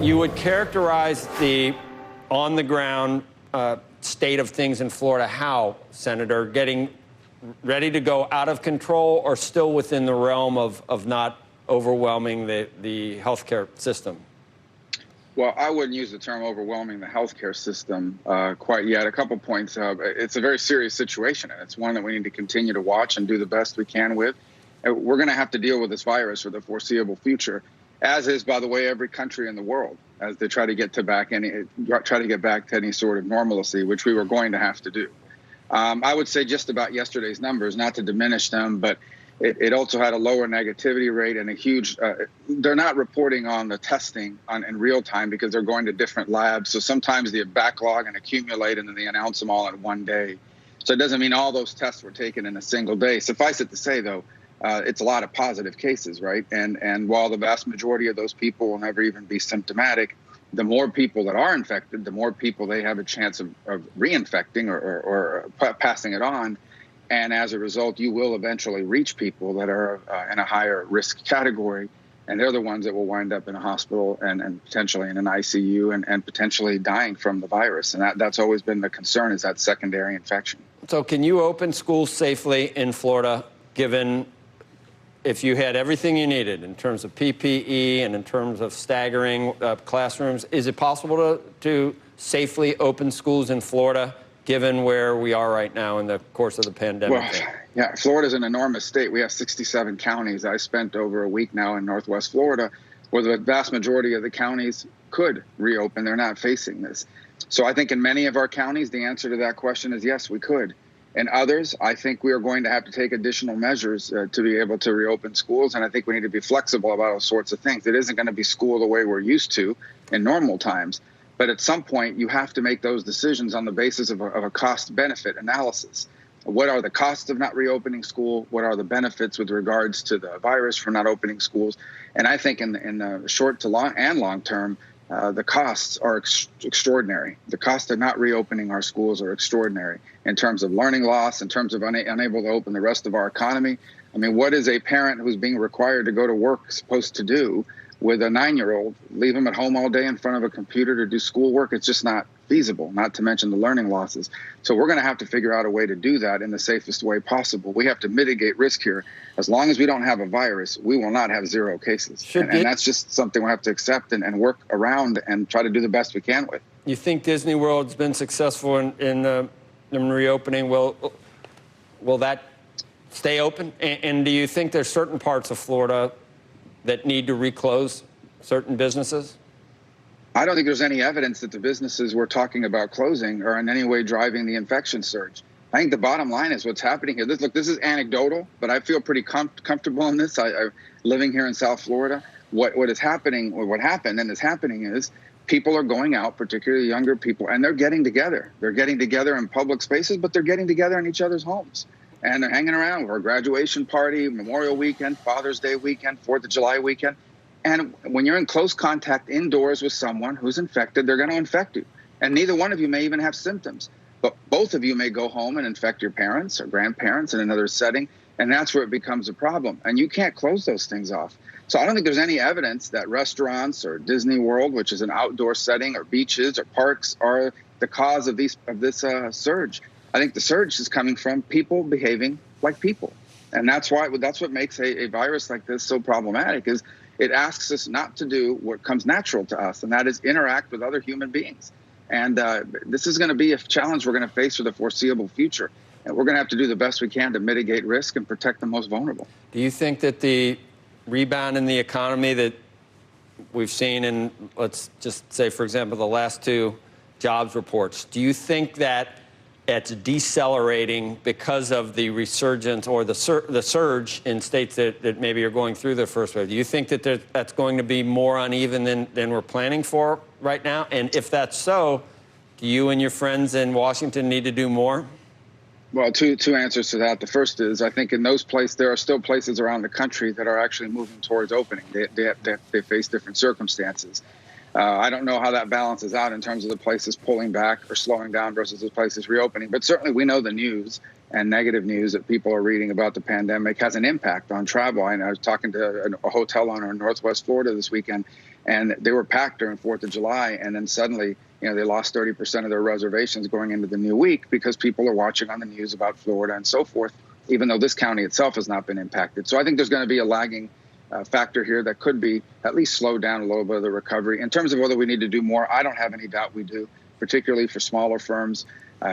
you would characterize the on-the-ground state of things in Florida how, Senator? Getting ready to go out of control or still within the realm of not overwhelming the healthcare system? Well, I wouldn't use the term overwhelming the healthcare system quite yet. A couple points. It's a very serious situation, and it's one that we need to continue to watch and do the best we can with. We're going to have to deal with this virus for the foreseeable future, as is, by the way, every country in the world, as they try to get back to any sort of normalcy, which we were going to have to do. I would say just about yesterday's numbers, not to diminish them, but it also had a lower negativity rate and a huge, they're not reporting on the testing in real time because they're going to different labs. So sometimes they backlog and accumulate and then they announce them all in one day. So it doesn't mean all those tests were taken in a single day. Suffice it to say, though, it's a lot of positive cases, right? And while the vast majority of those people will never even be symptomatic, the more people that are infected, the more people they have a chance of reinfecting or passing it on. And as a result, you will eventually reach people that are in a higher risk category. And they're the ones that will wind up in a hospital and potentially in an ICU and potentially dying from the virus. And that's always been the concern, is that secondary infection. So can you open schools safely in Florida, given if you had everything you needed in terms of PPE and in terms of staggering classrooms? Is it possible to safely open schools in Florida, given where we are right now in the course of the pandemic? Well, yeah, Florida's an enormous state. We have 67 counties. I spent over a week now in Northwest Florida, where the vast majority of the counties could reopen. They're not facing this. So I think in many of our counties, the answer to that question is yes, we could. In others, I think we are going to have to take additional measures to be able to reopen schools. And I think we need to be flexible about all sorts of things. It isn't going to be school the way we're used to in normal times. But at some point, you have to make those decisions on the basis of a cost-benefit analysis. What are the costs of not reopening school? What are the benefits with regards to the virus for not opening schools? And I think in the short to long term, the costs are extraordinary. The cost of not reopening our schools are extraordinary in terms of learning loss, in terms of unable to open the rest of our economy. I mean, what is a parent who's being required to go to work supposed to do with a 9-year-old? Leave him at home all day in front of a computer to do schoolwork? It's just not feasible, not to mention the learning losses. So we're going to have to figure out a way to do that in the safest way possible. We have to mitigate risk here. As long as we don't have a virus, we will not have 0 cases. And that's just something we have to accept and work around and try to do the best we can with. You think Disney World's been successful in reopening? Will that stay open? And do you think there's certain parts of Florida that need to reclose certain businesses? I don't think there's any evidence that the businesses we're talking about closing are in any way driving the infection surge. I think the bottom line is what's happening here. This is anecdotal, but I feel pretty comfortable in this. I'm living here in South Florida. What is happening, or what happened and is happening, is people are going out, particularly younger people, and they're getting together. They're getting together in public spaces, but they're getting together in each other's homes. And they're hanging around for a graduation party, Memorial Weekend, Father's Day weekend, 4th of July weekend. And when you're in close contact indoors with someone who's infected, they're going to infect you. And neither one of you may even have symptoms. But both of you may go home and infect your parents or grandparents in another setting. And that's where it becomes a problem. And you can't close those things off. So I don't think there's any evidence that restaurants or Disney World, which is an outdoor setting, or beaches or parks, are the cause of this surge. I think the surge is coming from people behaving like people. And that's what makes a virus like this so problematic, is it asks us not to do what comes natural to us, and that is interact with other human beings. And this is going to be a challenge we're going to face for the foreseeable future. And we're going to have to do the best we can to mitigate risk and protect the most vulnerable. Do you think that the rebound in the economy that we've seen in, let's just say, for example, the last 2 jobs reports, do you think that it's decelerating because of the resurgence or the surge in states that maybe are going through their first wave? Do you think that that's going to be more uneven than we're planning for right now? And if that's so, do you and your friends in Washington need to do more? Well, two answers to that. The first is, I think in those places, there are still places around the country that are actually moving towards opening. They face different circumstances. I don't know how that balances out in terms of the places pulling back or slowing down versus the places reopening. But certainly we know the news and negative news that people are reading about the pandemic has an impact on travel. I was talking to a hotel owner in Northwest Florida this weekend, and they were packed during 4th of July, and then suddenly, they lost 30% of their reservations going into the new week because people are watching on the news about Florida and so forth, even though this county itself has not been impacted. So I think there's going to be a lagging factor here that could be at least slow down a little bit of the recovery. In terms of whether we need to do more, I don't have any doubt we do, particularly for smaller firms.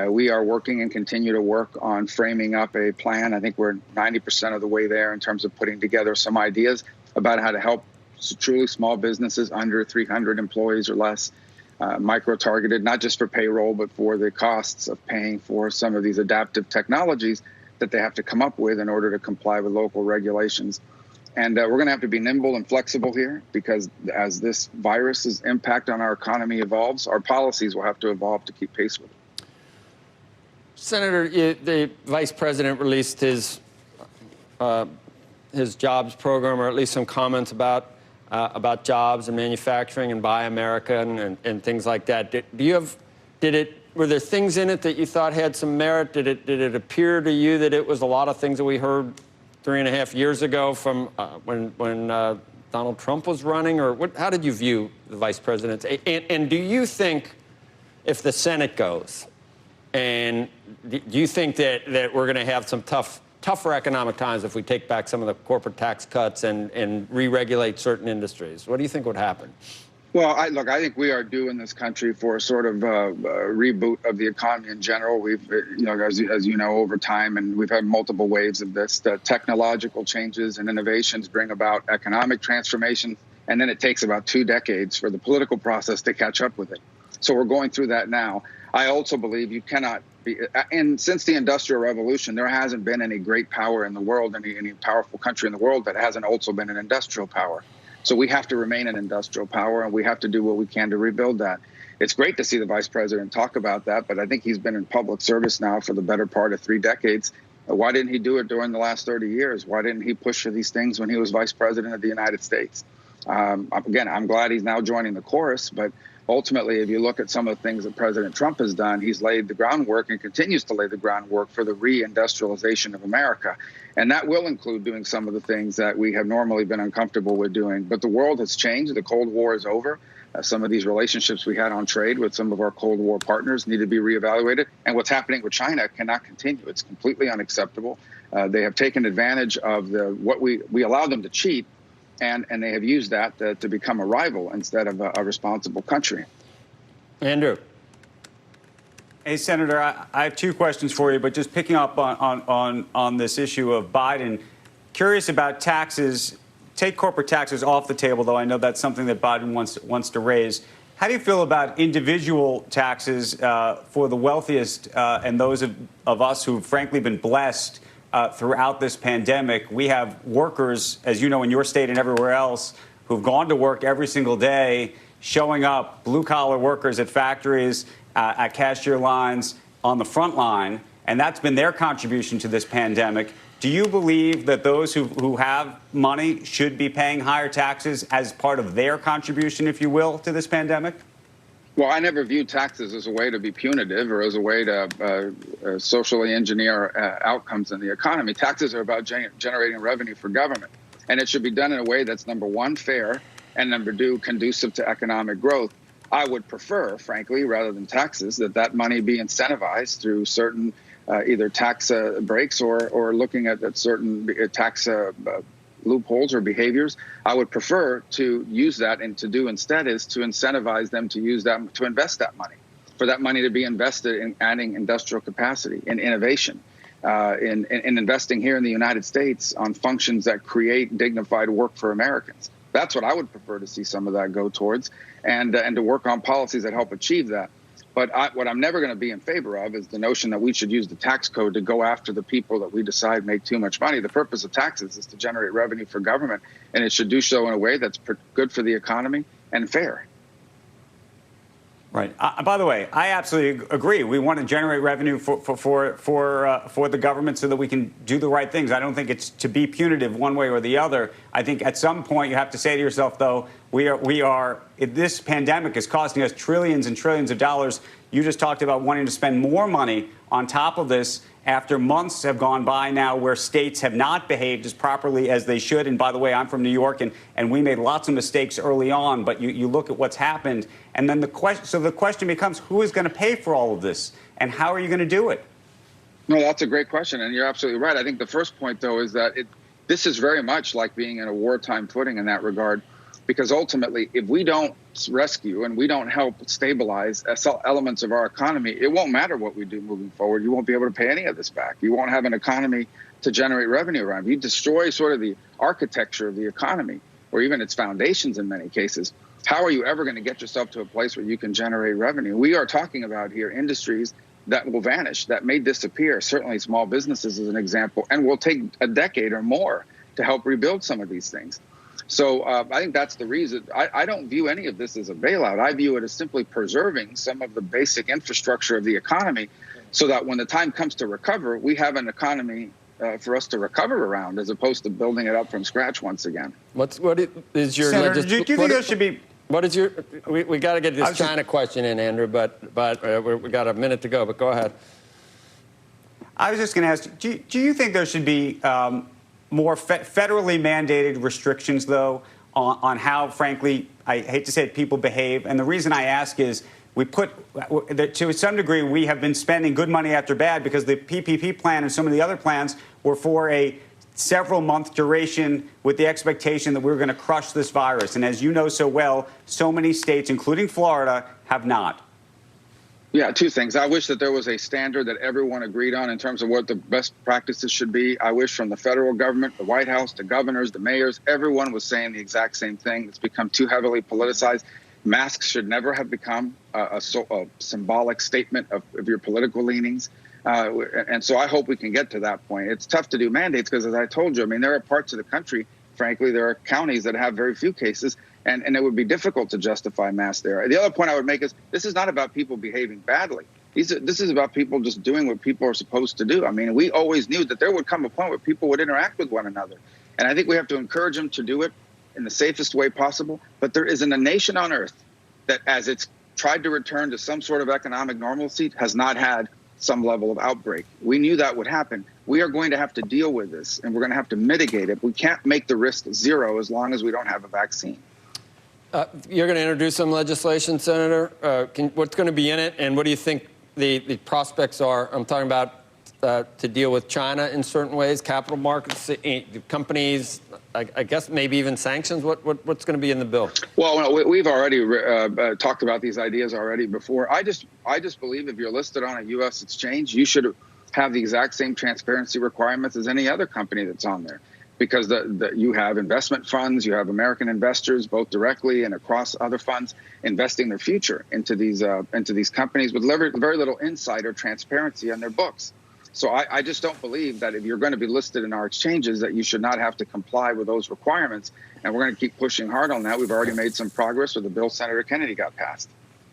We are working and continue to work on framing up a plan. I think we're 90% of the way there in terms of putting together some ideas about how to help truly small businesses under 300 employees or less, micro-targeted, not just for payroll, but for the costs of paying for some of these adaptive technologies that they have to come up with in order to comply with local regulations. And we're going to have to be nimble and flexible here, because as this virus's impact on our economy evolves, our policies will have to evolve to keep pace with it. Senator, the vice president released his jobs program, or at least some comments about jobs and manufacturing and Buy America and things like that. Were there things in it that you thought had some merit? Did it appear to you that it was a lot of things that we heard 3.5 years ago from when Donald Trump was running? Or how did you view the vice president? And do you think, if the Senate goes, and do you think that we're going to have some tougher economic times if we take back some of the corporate tax cuts and re-regulate certain industries? What do you think would happen? Well, I think we are due in this country for a sort of reboot of the economy in general. We've, as you know, over time, and we've had multiple waves of this. The technological changes and innovations bring about economic transformation, and then it takes about 2 decades for the political process to catch up with it. So we're going through that now. I also believe you cannot be, and since the Industrial Revolution, there hasn't been any great power in the world, any powerful country in the world that hasn't also been an industrial power. So we have to remain an industrial power, and we have to do what we can to rebuild that. It's great to see the vice president talk about that, but I think he's been in public service now for the better part of 3 decades. Why didn't he do it during the last 30 years? Why didn't he push for these things when he was vice president of the United States? Again, I'm glad he's now joining the chorus, but ultimately, if you look at some of the things that President Trump has done, he's laid the groundwork and continues to lay the groundwork for the reindustrialization of America. And that will include doing some of the things that we have normally been uncomfortable with doing. But the world has changed. The Cold War is over. Some of these relationships we had on trade with some of our Cold War partners need to be reevaluated. And what's happening with China cannot continue. It's completely unacceptable. They have taken advantage of what we allow them to cheat, and they have used that to become a rival instead of a responsible country. Andrew. Hey, Senator, I have 2 questions for you, but just picking up on this issue of Biden, curious about taxes. Take corporate taxes off the table, though I know that's something that Biden wants to raise. How do you feel about individual taxes for the wealthiest and those of us who've frankly been blessed throughout this pandemic? We have workers, as you know, in your state and everywhere else, who've gone to work every single day, showing up, blue-collar workers at factories, at cashier lines, on the front line, and that's been their contribution to this pandemic. Do you believe that those who have money should be paying higher taxes as part of their contribution, if you will, to this pandemic? Well, I never view taxes as a way to be punitive or as a way to socially engineer outcomes in the economy. Taxes are about generating revenue for government, and it should be done in a way that's, number one, fair, and number 2, conducive to economic growth. I would prefer, frankly, rather than taxes, that money be incentivized through certain either tax breaks or looking at certain tax loopholes or behaviors. I would prefer to use that, and to do instead is to incentivize them to use that, to invest that money, for that money to be invested in adding industrial capacity and innovation, in investing here in the United States on functions that create dignified work for Americans. That's what I would prefer to see some of that go towards, and to work on policies that help achieve that. But what I'm never going to be in favor of is the notion that we should use the tax code to go after the people that we decide make too much money. The purpose of taxes is to generate revenue for government, and it should do so in a way that's good for the economy and fair. Right. By the way, I absolutely agree. We want to generate revenue for the government so that we can do the right things. I don't think it's to be punitive one way or the other. I think at some point you have to say to yourself, though, this pandemic is costing us trillions and trillions of dollars. You just talked about wanting to spend more money on top of this, after months have gone by now where states have not behaved as properly as they should. And by the way, I'm from New York, and we made lots of mistakes early on. But you look at what's happened, and then the question becomes, who is going to pay for all of this, and how are you going to do it? No, that's a great question, and you're absolutely right. I think the first point, though, is that this is very much like being in a wartime footing in that regard, because ultimately, if we don't rescue and we don't help stabilize elements of our economy, it won't matter what we do moving forward. You won't be able to pay any of this back. You won't have an economy to generate revenue around. You destroy sort of the architecture of the economy, or even its foundations in many cases. How are you ever going to get yourself to a place where you can generate revenue? We are talking about here industries that will vanish, that may disappear, certainly small businesses as an example, and will take a decade or more to help rebuild some of these things. So I think that's the reason. I don't view any of this as a bailout. I view it as simply preserving some of the basic infrastructure of the economy so that when the time comes to recover, we have an economy for us to recover around, as opposed to building it up from scratch once again. What is your Senator, do you think there should be... What is your? We got to get this China question in, Andrew, but we got a minute to go. But go ahead. I was just going to ask, do you think there should be more federally mandated restrictions, though, on how, frankly, I hate to say it, people behave? And the reason I ask is to some degree, we have been spending good money after bad because the PPP plan and some of the other plans were for a several-month duration with the expectation that we were going to crush this virus. And as you know so well, so many states, including Florida, have not. Yeah, two things. I wish that there was a standard that everyone agreed on in terms of what the best practices should be. I wish from the federal government, the White House, the governors, the mayors, everyone was saying the exact same thing. It's become too heavily politicized. Masks should never have become a symbolic statement of your political leanings. And so I hope we can get to that point. It's tough to do mandates because, as I told you, I mean, there are parts of the country, frankly, there are counties that have very few cases, and it would be difficult to justify masks there. The other point I would make is this is not about people behaving badly. This is about people just doing what people are supposed to do. I mean, we always knew that there would come a point where people would interact with one another. And I think we have to encourage them to do it in the safest way possible. But there isn't a nation on earth that, as it's tried to return to some sort of economic normalcy, has not had some level of outbreak. We knew that would happen. We are going to have to deal with this, and we're going to have to mitigate it. We can't make the risk zero as long as we don't have a vaccine. You're going to introduce some legislation, Senator. What's going to be in it, and what do you think the prospects are? I'm talking about to deal with China in certain ways, capital markets, companies, I guess maybe even sanctions. What's going to be in the bill? Well, we've already talked about these ideas already before. I just believe if you're listed on a U.S. exchange, you should have the exact same transparency requirements as any other company that's on there, because you have investment funds, you have American investors, both directly and across other funds, investing their future into these companies with very little insight or transparency on their books. So I just don't believe that if you're going to be listed in our exchanges that you should not have to comply with those requirements. And we're going to keep pushing hard on that. We've already made some progress with the bill Senator Kennedy got passed.